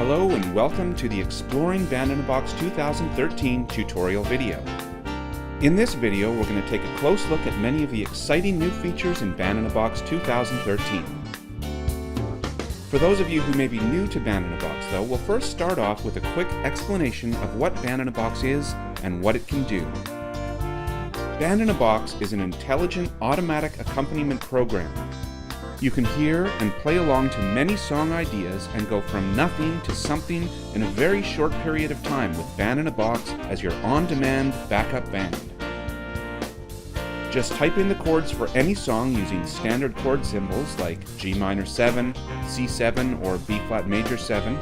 Hello and welcome to the Exploring Band in a Box 2013 tutorial video. In this video, we're going to take a close look at many of the exciting new features in Band in a Box 2013. For those of you who may be new to Band in a Box though, we'll first start off with a quick explanation of what Band in a Box is and what it can do. Band in a Box is an intelligent automatic accompaniment program. You can hear and play along to many song ideas and go from nothing to something in a very short period of time with Band in a Box as your on-demand backup band. Just type in the chords for any song using standard chord symbols like G minor 7, C7, or B flat major 7.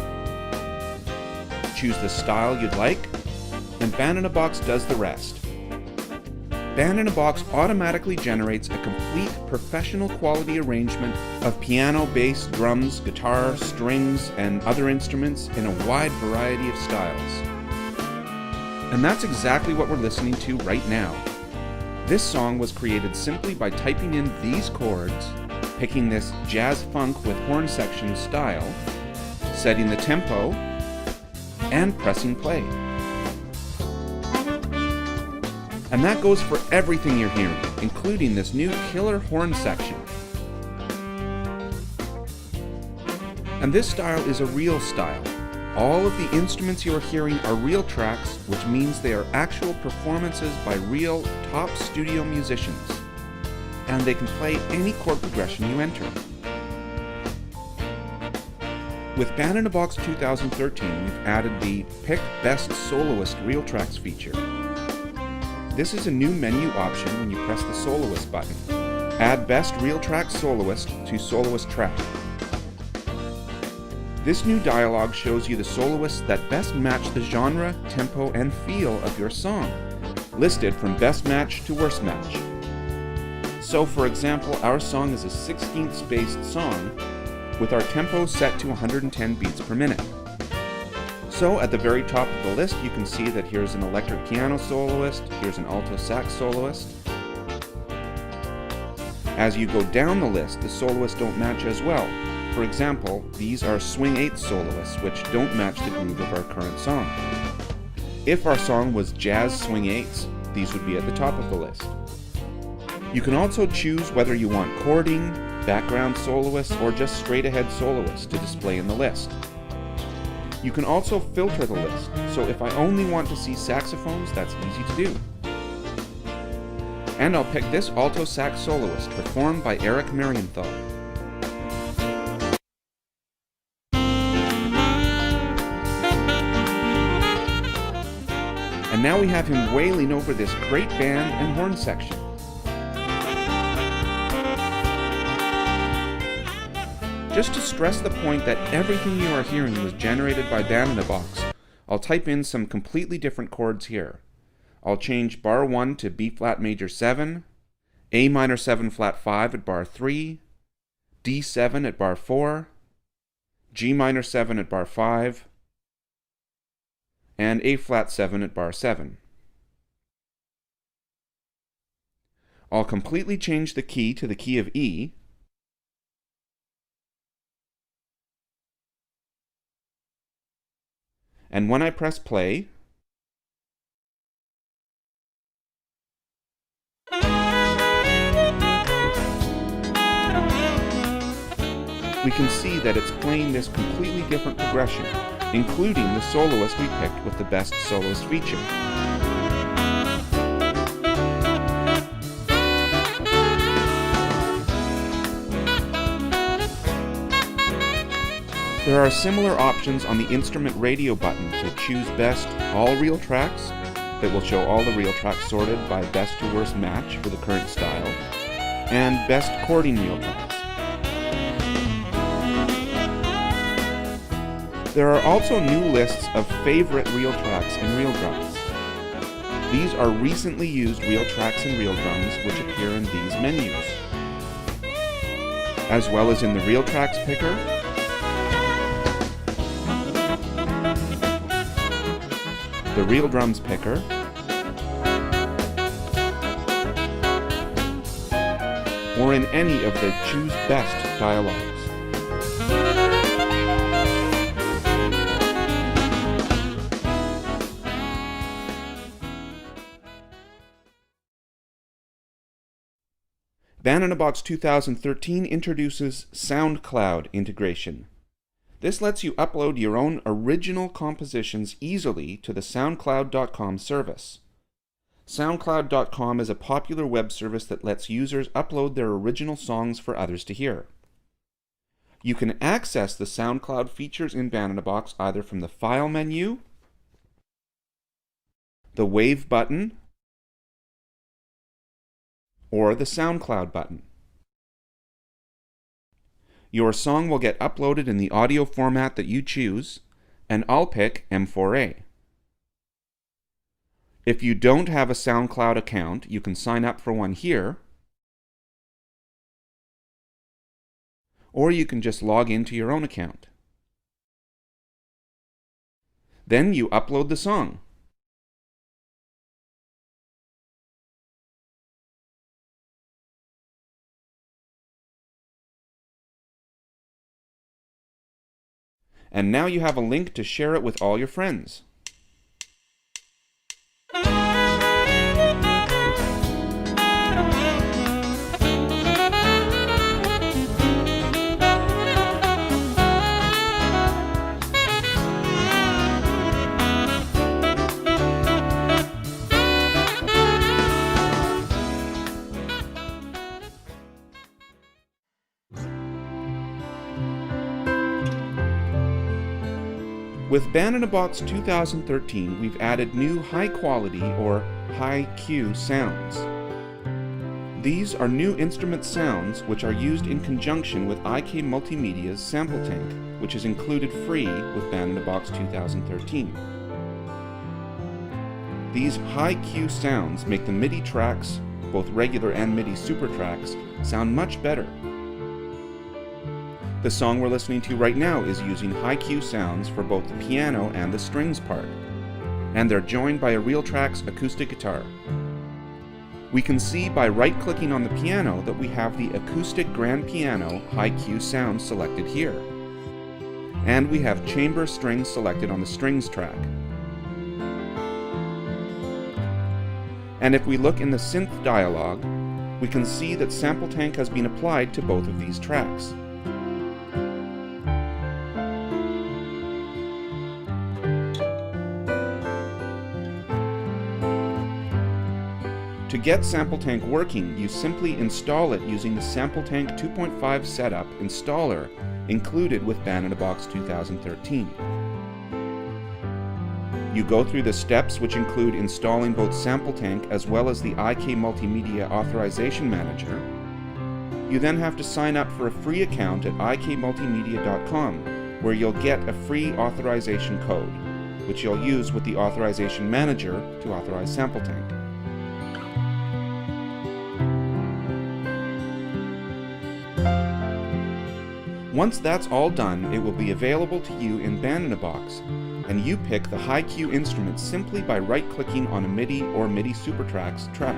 Choose the style you'd like, and Band in a Box does the rest. Band in a Box automatically generates a complete professional quality arrangement of piano, bass, drums, guitar, strings, and other instruments in a wide variety of styles. And that's exactly what we're listening to right now. This song was created simply by typing in these chords, picking this jazz funk with horn section style, setting the tempo, and pressing play. And that goes for everything you're hearing, including this new killer horn section. And this style is a real style. All of the instruments you are hearing are real tracks, which means they are actual performances by real top studio musicians. And they can play any chord progression you enter. With Band in a Box 2013, we've added the Pick Best Soloist Real Tracks feature. This is a new menu option when you press the Soloist button. Add Best Real Track Soloist to Soloist Track. This new dialog shows you the soloists that best match the genre, tempo, and feel of your song, listed from best match to worst match. So for example, our song is a 16th spaced song with our tempo set to 110 beats per minute. So at the very top of the list, you can see that here's an electric piano soloist, here's an alto sax soloist. As you go down the list, the soloists don't match as well. For example, these are swing eighth soloists, which don't match the groove of our current song. If our song was jazz swing eighths, these would be at the top of the list. You can also choose whether you want chording, background soloists, or just straight ahead soloists to display in the list. You can also filter the list, so if I only want to see saxophones, that's easy to do. And I'll pick this alto sax soloist, performed by Eric Marienthal. And now we have him wailing over this great band and horn section. Just to stress the point that everything you are hearing was generated by Band in a Box, I'll type in some completely different chords here. I'll change bar 1 to B flat major 7, A minor 7 flat 5 at bar 3, D7 at bar 4, G minor 7 at bar 5, and A flat 7 at bar 7. I'll completely change the key to the key of E, and when I press play, we can see that it's playing this completely different progression, including the soloist we picked with the Best Soloist feature. There are similar options on the instrument radio button to choose Best All Real Tracks, that will show all the real tracks sorted by best to worst match for the current style, and Best Chording Real Tracks. There are also new lists of favorite real tracks and real drums. These are recently used real tracks and real drums which appear in these menus, as well as in the Real Tracks picker, the Real Drums picker, or in any of the Choose Best dialogues. Band in a Box 2013 introduces SoundCloud integration. This lets you upload your own original compositions easily to the SoundCloud.com service. SoundCloud.com is a popular web service that lets users upload their original songs for others to hear. You can access the SoundCloud features in Band in a Box either from the File menu, the Wave button, or the SoundCloud button. Your song will get uploaded in the audio format that you choose, and I'll pick M4A. If you don't have a SoundCloud account, you can sign up for one here, or you can just log into your own account. Then you upload the song. And now you have a link to share it with all your friends. With Band in a Box 2013, we've added new high-quality or high-Q sounds. These are new instrument sounds which are used in conjunction with IK Multimedia's Sample Tank, which is included free with Band in a Box 2013. These high-Q sounds make the MIDI tracks, both regular and MIDI super tracks, sound much better. The song we're listening to right now is using high-Q sounds for both the piano and the strings part, and they're joined by a Realtrax acoustic guitar. We can see by right-clicking on the piano that we have the acoustic grand piano high-Q sound selected here, and we have chamber strings selected on the strings track. And if we look in the synth dialog, we can see that Sample Tank has been applied to both of these tracks. To get Sample Tank working, you simply install it using the Sample Tank 2.5 setup installer included with Band in a Box 2013. You go through the steps which include installing both Sample Tank as well as the IK Multimedia Authorization Manager. You then have to sign up for a free account at ikmultimedia.com, where you'll get a free authorization code, which you'll use with the Authorization Manager to authorize Sample Tank. Once that's all done, it will be available to you in Band in a Box, and you pick the high-Q instrument simply by right-clicking on a MIDI or MIDI Supertracks track.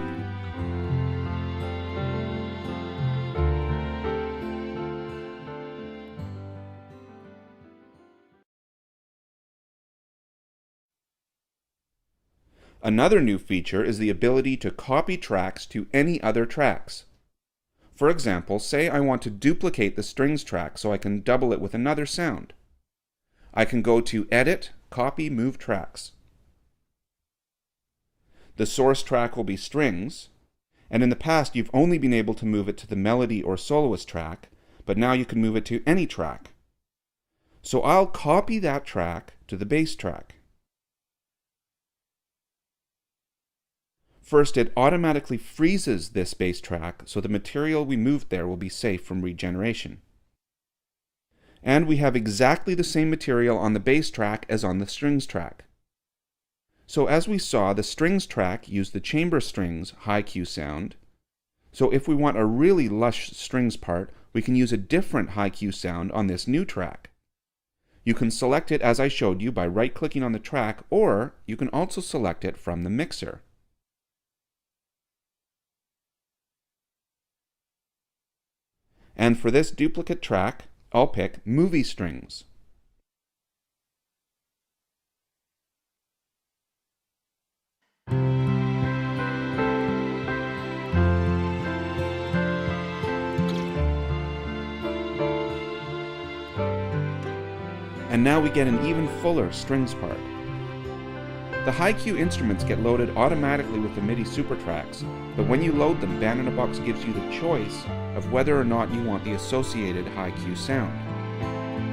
Another new feature is the ability to copy tracks to any other tracks. For example, say I want to duplicate the strings track so I can double it with another sound. I can go to Edit, Copy, Move Tracks. The source track will be strings, and in the past you've only been able to move it to the melody or soloist track, but now you can move it to any track. So I'll copy that track to the bass track. First, it automatically freezes this bass track, so the material we moved there will be safe from regeneration. And we have exactly the same material on the bass track as on the strings track. So as we saw, the strings track used the chamber strings high-Q sound. So if we want a really lush strings part, we can use a different high-Q sound on this new track. You can select it as I showed you by right-clicking on the track, or you can also select it from the mixer. And for this duplicate track, I'll pick Movie Strings. And now we get an even fuller strings part. The high-Q instruments get loaded automatically with the MIDI SuperTracks, but when you load them, Band in a Box gives you the choice of whether or not you want the associated high-Q sound.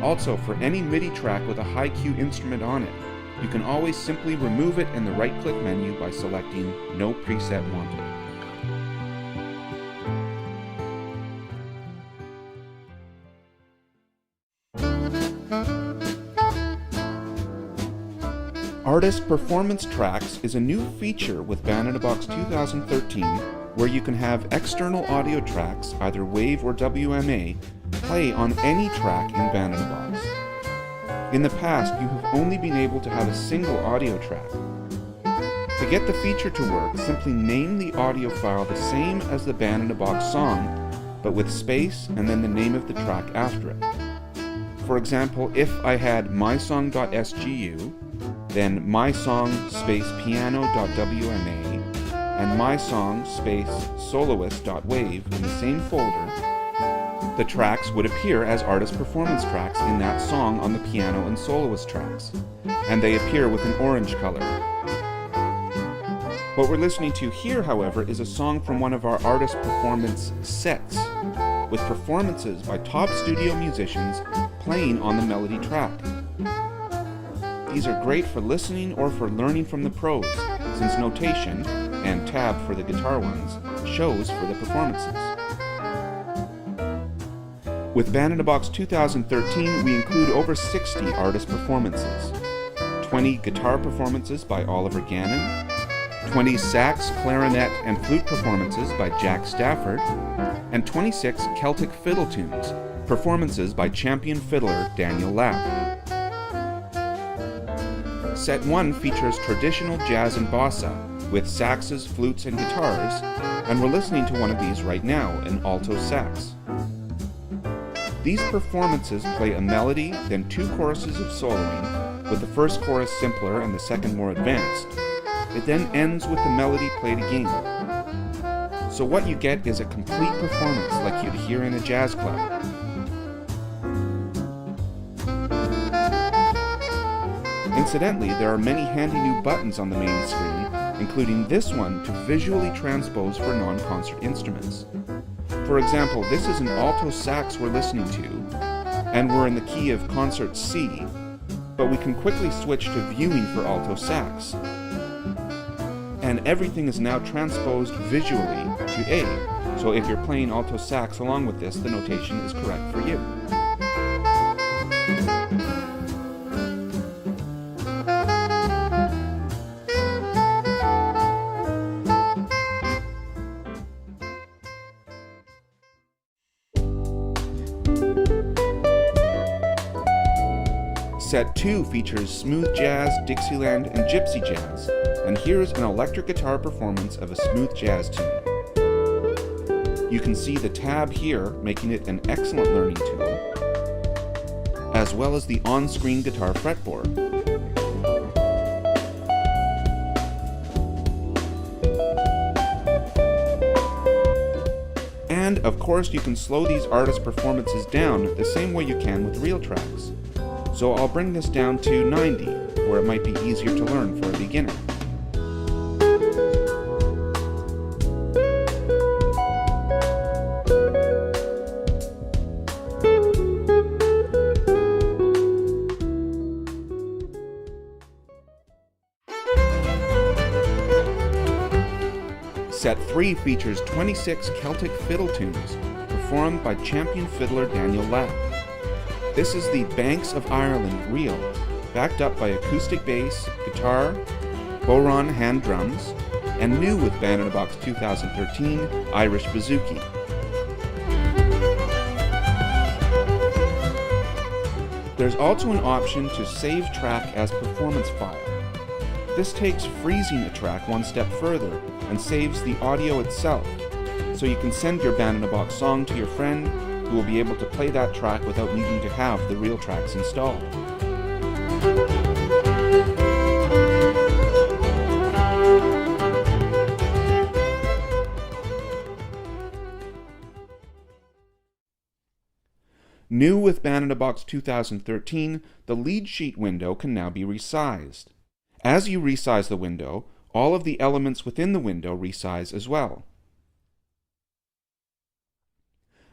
Also, for any MIDI track with a high-Q instrument on it, you can always simply remove it in the right-click menu by selecting No Preset Wanted. Artist Performance Tracks is a new feature with Band in a Box 2013 where you can have external audio tracks, either WAV or WMA, play on any track in Band in a Box. In the past, you have only been able to have a single audio track. To get the feature to work, simply name the audio file the same as the Band in a Box song, but with space and then the name of the track after it. For example, if I had mysong.sgu, then mysong space piano.wma, and mysong space soloist.wave in the same folder, the tracks would appear as artist performance tracks in that song on the piano and soloist tracks, and they appear with an orange color. What we're listening to here, however, is a song from one of our artist performance sets, with performances by top studio musicians playing on the melody track. These are great for listening or for learning from the pros, since notation, and tab for the guitar ones, shows for the performances. With Band in a Box 2013, we include over 60 artist performances, 20 guitar performances by Oliver Gannon, 20 sax, clarinet, and flute performances by Jack Stafford, and 26 Celtic fiddle tunes, performances by champion fiddler Daniel Lapp. Set 1 features traditional jazz and bossa, with saxes, flutes, and guitars, and we're listening to one of these right now, an alto sax. These performances play a melody, then 2 choruses of soloing, with the first chorus simpler and the second more advanced. It then ends with the melody played again. So what you get is a complete performance like you'd hear in a jazz club. Incidentally, there are many handy new buttons on the main screen, including this one to visually transpose for non-concert instruments. For example, this is an alto sax we're listening to, and we're in the key of concert C, but we can quickly switch to viewing for alto sax. And everything is now transposed visually to A, so if you're playing alto sax along with this, the notation is correct for you. Set 2 features smooth jazz, Dixieland, and gypsy jazz, and here's an electric guitar performance of a smooth jazz tune. You can see the tab here, making it an excellent learning tool, as well as the on-screen guitar fretboard. And, of course, you can slow these artist performances down the same way you can with real tracks. So I'll bring this down to 90, where it might be easier to learn for a beginner. Set 3 features 26 Celtic fiddle tunes, performed by champion fiddler Daniel Lapp. This is the Banks of Ireland reel, backed up by acoustic bass, guitar, Boron hand drums, and new with Band in a Box 2013, Irish bouzouki. There's also an option to save track as performance file. This takes freezing a track one step further and saves the audio itself, so you can send your Band in a Box song to your friend who will be able to play that track without needing to have the real tracks installed. New with Band in a Box 2013, the lead sheet window can now be resized. As you resize the window, all of the elements within the window resize as well.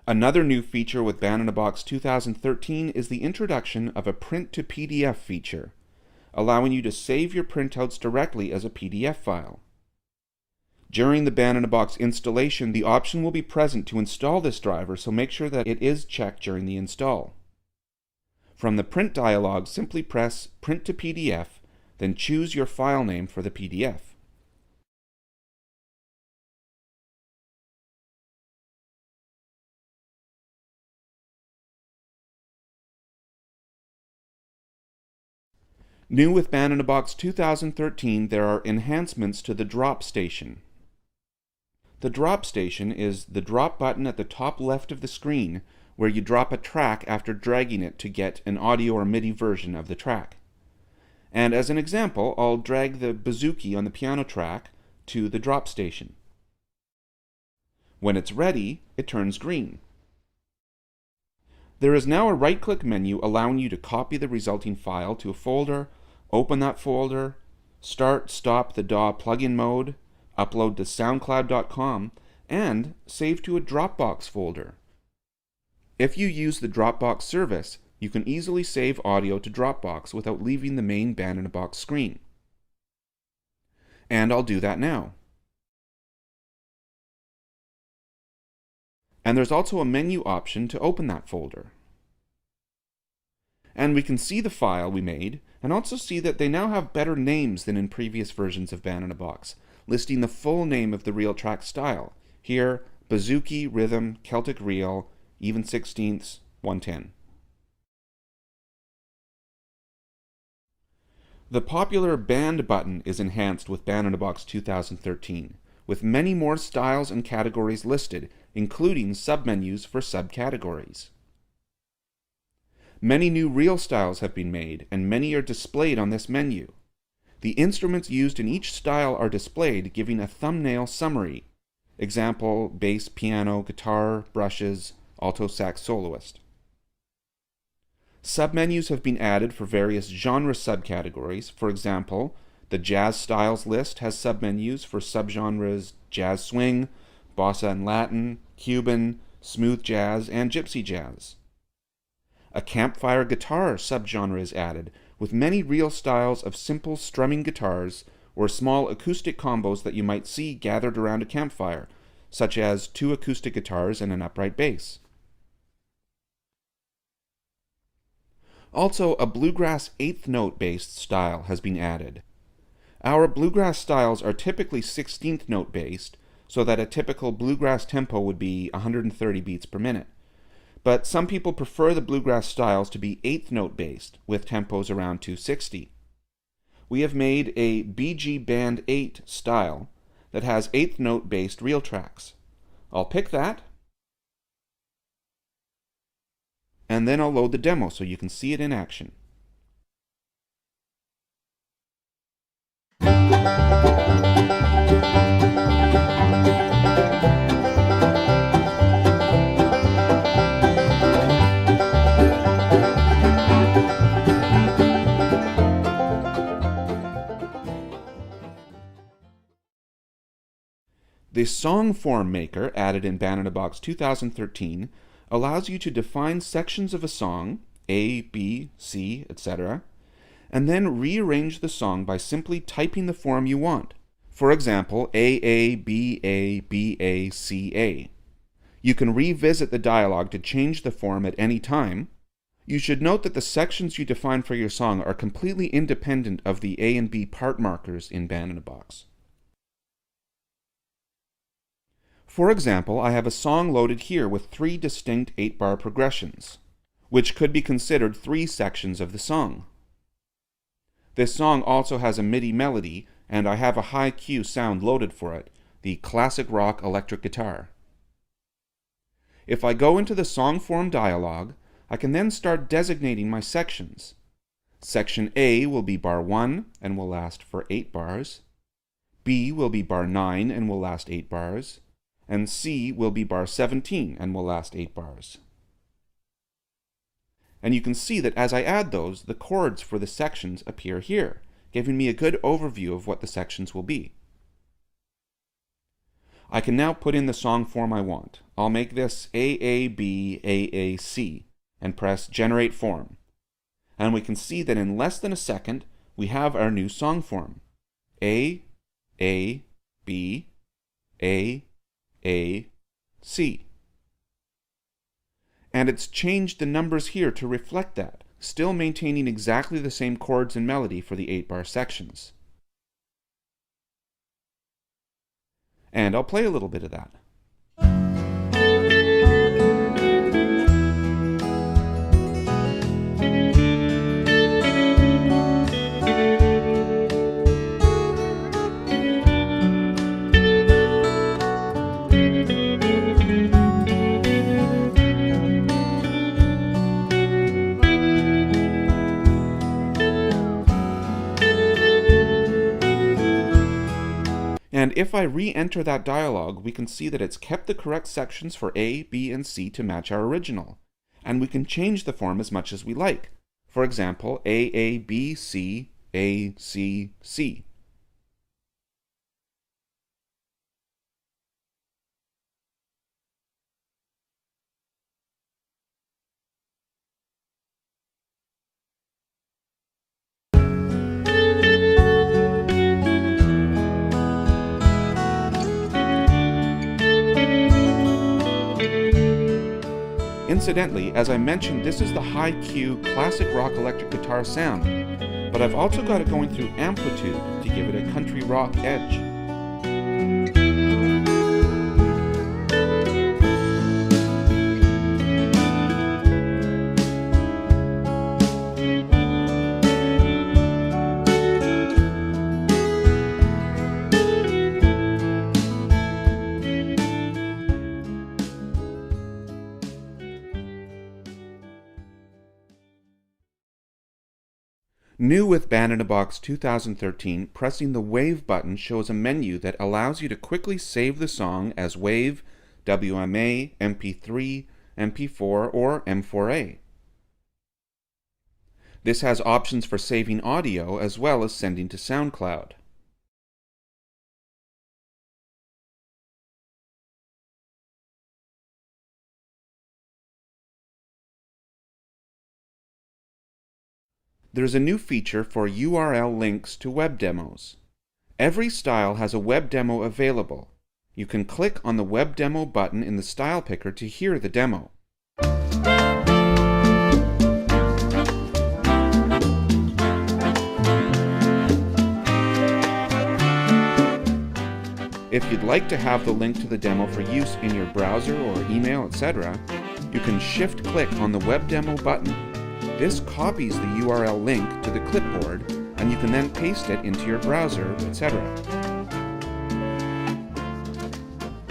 Another new feature with Band in a Box 2013 is the introduction of a print to PDF feature, allowing you to save your printouts directly as a PDF file. During the Band in a Box installation, the option will be present to install this driver, so make sure that it is checked during the install. From the print dialog, simply press Print to PDF, then choose your file name for the PDF. New with Band in a Box 2013, there are enhancements to the drop station. The drop station is the drop button at the top left of the screen where you drop a track after dragging it to get an audio or MIDI version of the track. And as an example, I'll drag the bouzouki on the piano track to the drop station. When it's ready, it turns green. There is now a right-click menu allowing you to copy the resulting file to a folder, open that folder, stop the DAW plugin mode, upload to soundcloud.com, and save to a Dropbox folder. If you use the Dropbox service, you can easily save audio to Dropbox without leaving the main Band in a Box screen. And I'll do that now. And there's also a menu option to open that folder. And we can see the file we made, and also see that they now have better names than in previous versions of Band in a Box, listing the full name of the reel track style. Here, bouzouki, rhythm, Celtic reel, even 16ths, 110. The popular band button is enhanced with Band in a Box 2013, with many more styles and categories listed, including submenus for subcategories. Many new reel styles have been made, and many are displayed on this menu. The instruments used in each style are displayed, giving a thumbnail summary. Example, bass, piano, guitar, brushes, alto sax soloist. Submenus have been added for various genre subcategories. For example, the Jazz Styles list has submenus for subgenres jazz swing, bossa and Latin, Cuban, smooth jazz, and gypsy jazz. A campfire guitar subgenre is added, with many reel styles of simple strumming guitars or small acoustic combos that you might see gathered around a campfire, such as 2 acoustic guitars and an upright bass. Also, a bluegrass 8th note based style has been added. Our bluegrass styles are typically 16th note based, so that a typical bluegrass tempo would be 130 beats per minute. But some people prefer the bluegrass styles to be 8th note based, with tempos around 260. We have made a BG Band 8 style that has 8th note based reel tracks. I'll pick that, and then I'll load the demo so you can see it in action. The Song Form Maker, added in Band in a Box 2013, allows you to define sections of a song, A, B, C, etc., and then rearrange the song by simply typing the form you want. For example, AA, BA, BA, CA. You can revisit the dialog to change the form at any time. You should note that the sections you define for your song are completely independent of the A and B part markers in Band in a Box. For example, I have a song loaded here with 3 distinct 8-bar progressions, which could be considered 3 sections of the song. This song also has a MIDI melody, and I have a high Q sound loaded for it, the classic rock electric guitar. If I go into the song form dialog, I can then start designating my sections. Section A will be bar 1 and will last for 8 bars. B will be bar 9 and will last 8 bars. And C will be bar 17 and will last 8 bars. And you can see that as I add those, the chords for the sections appear here, giving me a good overview of what the sections will be. I can now put in the song form I want. I'll make this AAB AAC and press Generate Form. And we can see that in less than a second, we have our new song form. A, B, A, C. And it's changed the numbers here to reflect that, still maintaining exactly the same chords and melody for the 8-bar sections. And I'll play a little bit of that. And if I re-enter that dialog, we can see that it's kept the correct sections for A, B, and C to match our original. And we can change the form as much as we like. For example, A, B, C, A, C, C. Incidentally, as I mentioned, this is the high Q classic rock electric guitar sound, but I've also got it going through amplitude to give it a country rock edge. New with Band in a Box 2013, pressing the Wave button shows a menu that allows you to quickly save the song as WAV, WMA, MP3, MP4, or M4A. This has options for saving audio as well as sending to SoundCloud. There's a new feature for URL links to web demos. Every style has a web demo available. You can click on the web demo button in the style picker to hear the demo. If you'd like to have the link to the demo for use in your browser or email, etc., you can shift-click on the web demo button. This copies the URL link to the clipboard, and you can then paste it into your browser, etc.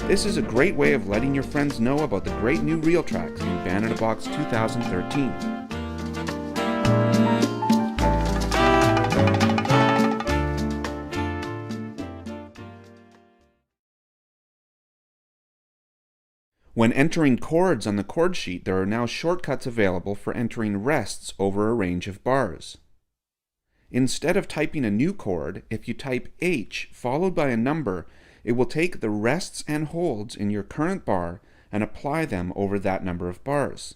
This is a great way of letting your friends know about the great new RealTracks in Band in a Box 2013. When entering chords on the chord sheet, there are now shortcuts available for entering rests over a range of bars. Instead of typing a new chord, if you type H followed by a number, it will take the rests and holds in your current bar and apply them over that number of bars.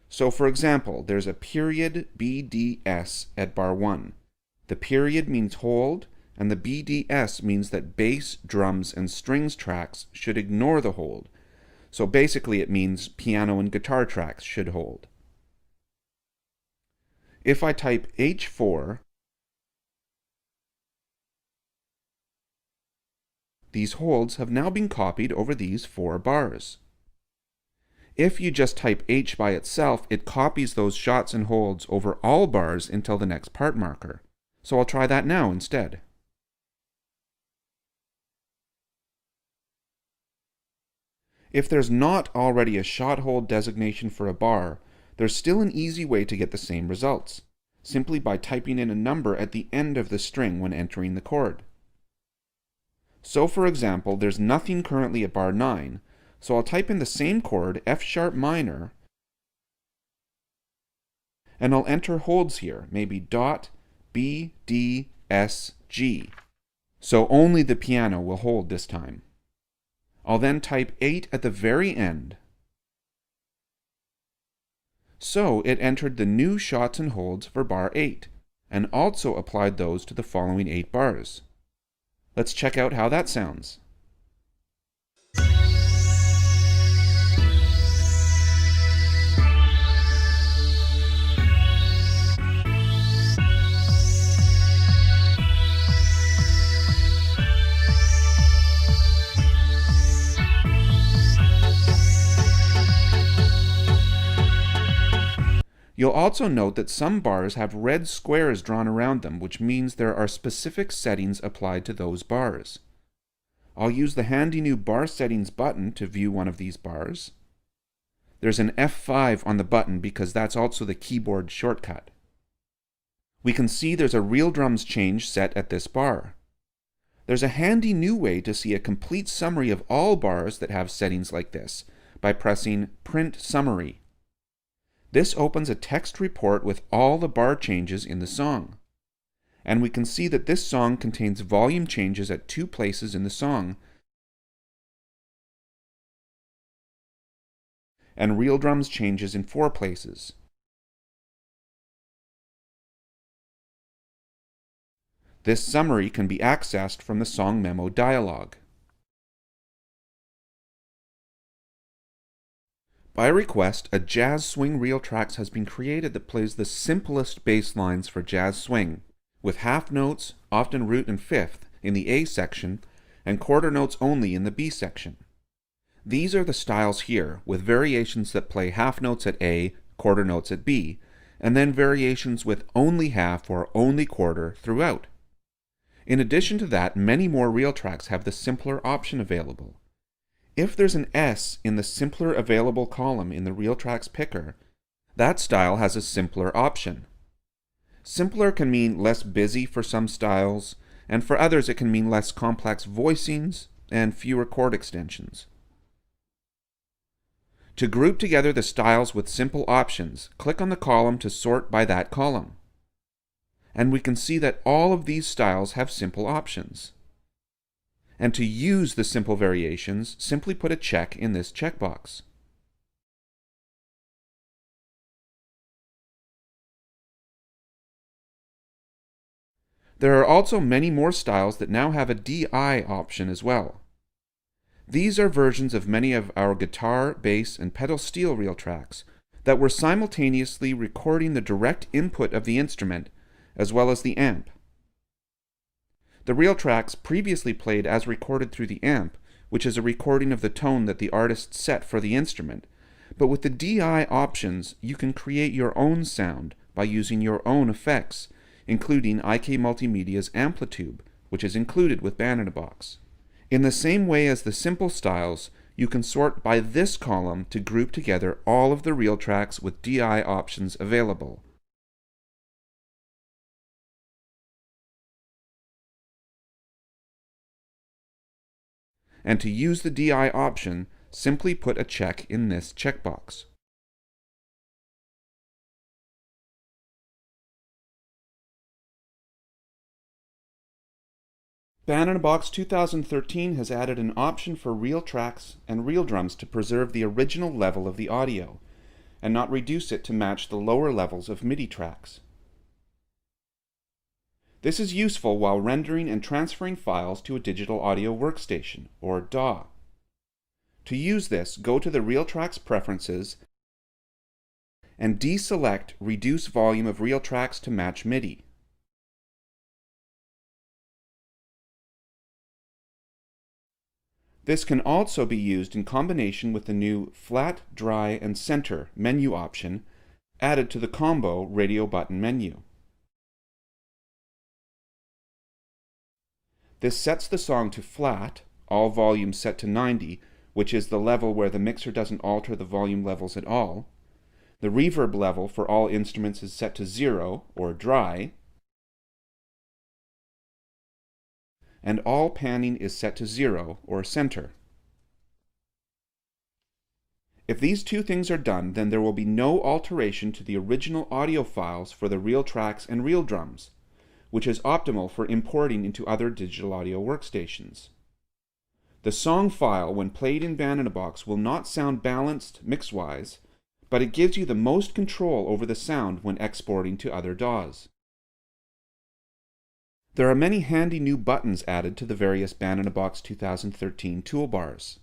So for example, there's a period BDS at bar 1. The period means hold, and the BDS means that bass, drums, and strings tracks should ignore the hold. So basically it means piano and guitar tracks should hold. If I type H4, these holds have now been copied over these 4 bars. If you just type H by itself, it copies those shots and holds over all bars until the next part marker. So I'll try that now instead. If there's not already a shot hold designation for a bar, there's still an easy way to get the same results, simply by typing in a number at the end of the string when entering the chord. So for example, there's nothing currently at bar 9, so I'll type in the same chord, F sharp minor, and I'll enter holds here, maybe dot B, D, S, G. So only the piano will hold this time. I'll then type 8 at the very end. So it entered the new shots and holds for bar 8, and also applied those to the following 8 bars. Let's check out how that sounds. You'll also note that some bars have red squares drawn around them, which means there are specific settings applied to those bars. I'll use the handy new bar settings button to view one of these bars. There's an F5 on the button because that's also the keyboard shortcut. We can see there's a real drums change set at this bar. There's a handy new way to see a complete summary of all bars that have settings like this by pressing Print Summary. This opens a text report with all the bar changes in the song. And we can see that this song contains volume changes at 2 places in the song, and real drums changes in 4 places. This summary can be accessed from the song memo dialog. By request, a Jazz Swing Real Tracks has been created that plays the simplest bass lines for jazz swing, with half notes, often root and fifth, in the A section, and quarter notes only in the B section. These are the styles here, with variations that play half notes at A, quarter notes at B, and then variations with only half or only quarter throughout. In addition to that, many more Real Tracks have the simpler option available. If there's an S in the simpler available column in the Real Tracks picker, that style has a simpler option. Simpler can mean less busy for some styles, and for others it can mean less complex voicings and fewer chord extensions. To group together the styles with simple options, click on the column to sort by that column. And we can see that all of these styles have simple options. And to use the simple variations, simply put a check in this checkbox. There are also many more styles that now have a DI option as well. These are versions of many of our guitar, bass, and pedal steel Real Tracks that were simultaneously recording the direct input of the instrument as well as the amp. The Real Tracks previously played as recorded through the amp, which is a recording of the tone that the artist set for the instrument, but with the DI options you can create your own sound by using your own effects, including IK Multimedia's Amplitube, which is included with Band in a Box. In the same way as the simple styles, you can sort by this column to group together all of the Real Tracks with DI options available. And to use the DI option, simply put a check in this checkbox. Band in a Box 2013 has added an option for Real Tracks and Real Drums to preserve the original level of the audio, and not reduce it to match the lower levels of MIDI tracks. This is useful while rendering and transferring files to a digital audio workstation, or DAW. To use this, go to the Real Tracks Preferences and deselect Reduce Volume of Real Tracks to match MIDI. This can also be used in combination with the new Flat, Dry, and Center menu option added to the combo radio button menu. This sets the song to flat, all volumes set to 90, which is the level where the mixer doesn't alter the volume levels at all. The reverb level for all instruments is set to 0, or dry. And all panning is set to 0, or center. If these two things are done, then there will be no alteration to the original audio files for the real tracks and real drums, which is optimal for importing into other digital audio workstations. The song file, when played in Band in a Box, will not sound balanced mix-wise, but it gives you the most control over the sound when exporting to other DAWs. There are many handy new buttons added to the various Band in a Box 2013 toolbars.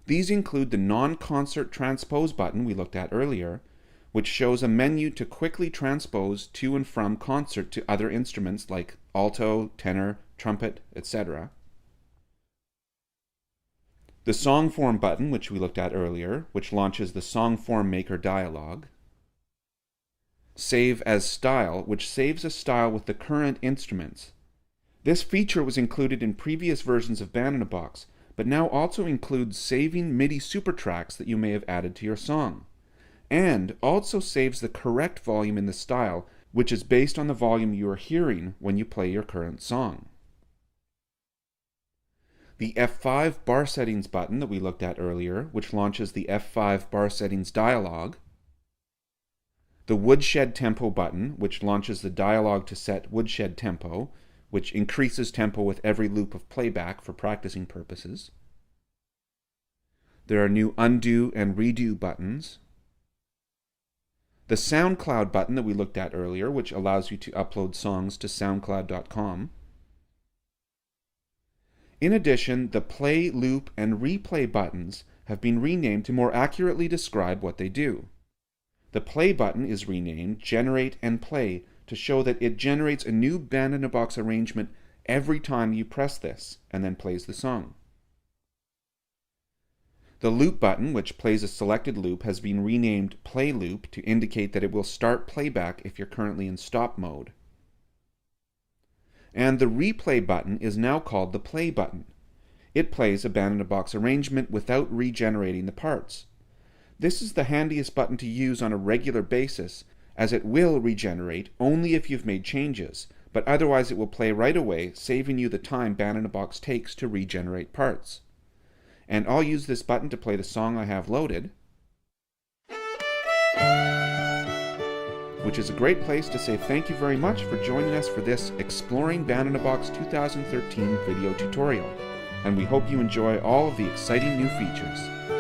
These include the non-concert transpose button we looked at earlier, which shows a menu to quickly transpose to and from concert to other instruments like alto, tenor, trumpet, etc. The Song Form button, which we looked at earlier, which launches the Song Form Maker dialog. Save as Style, which saves a style with the current instruments. This feature was included in previous versions of Band in a Box, but now also includes saving MIDI super tracks that you may have added to your song, and also saves the correct volume in the style, which is based on the volume you are hearing when you play your current song. The F5 bar settings button that we looked at earlier, which launches the F5 bar settings dialog. The Woodshed tempo button, which launches the dialog to set Woodshed tempo, which increases tempo with every loop of playback for practicing purposes. There are new undo and redo buttons. The SoundCloud button that we looked at earlier, which allows you to upload songs to soundcloud.com. In addition, the play, loop, and replay buttons have been renamed to more accurately describe what they do. The play button is renamed Generate and Play to show that it generates a new Band in a Box arrangement every time you press this, and then plays the song. The loop button, which plays a selected loop, has been renamed Play Loop to indicate that it will start playback if you're currently in stop mode. And the replay button is now called the Play button. It plays a Band in a Box arrangement without regenerating the parts. This is the handiest button to use on a regular basis, as it will regenerate only if you've made changes, but otherwise it will play right away, saving you the time Band in a Box takes to regenerate parts. And I'll use this button to play the song I have loaded, which is a great place to say thank you very much for joining us for this Exploring Band in a Box 2013 video tutorial, and we hope you enjoy all of the exciting new features.